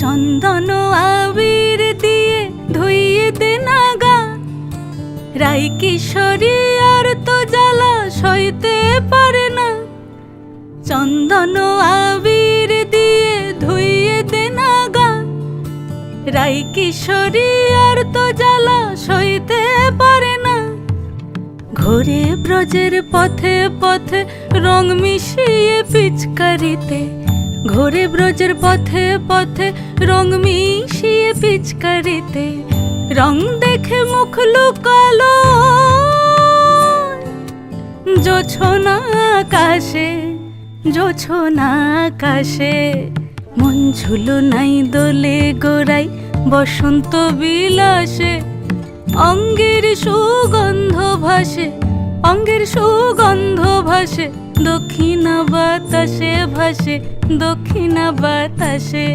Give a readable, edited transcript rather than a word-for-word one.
চন্দন আবির দিয়ে ধুইয়ে দে না গা, রাই কিশোরী আর তো জ্বালা সইতে পারে না। চন্দন আবির দিয়ে ধুইয়ে দে না গা, রাই কিশোরী আর তো জ্বালা সইতে পারে না। ঘোরে ব্রজের পথে পথে রং মিশিয়ে পিচকারিতে, ঘোরে ব্রজের পথে পথে রং মিশিয়ে পিচকারিতে, রং দেখে মুখ লুকালো জোছনা আকাশে, জোছনা আকাশে। মন ঝুলো নাই দোলে গোড়াই বসন্ত বিলাসে, অঙ্গের সুগন্ধ ভাসে, অঙ্গের সুগন্ধ ভাসে, দক্ষিণা বাতাসে ভাসে, দক্ষিণা বাতাসে।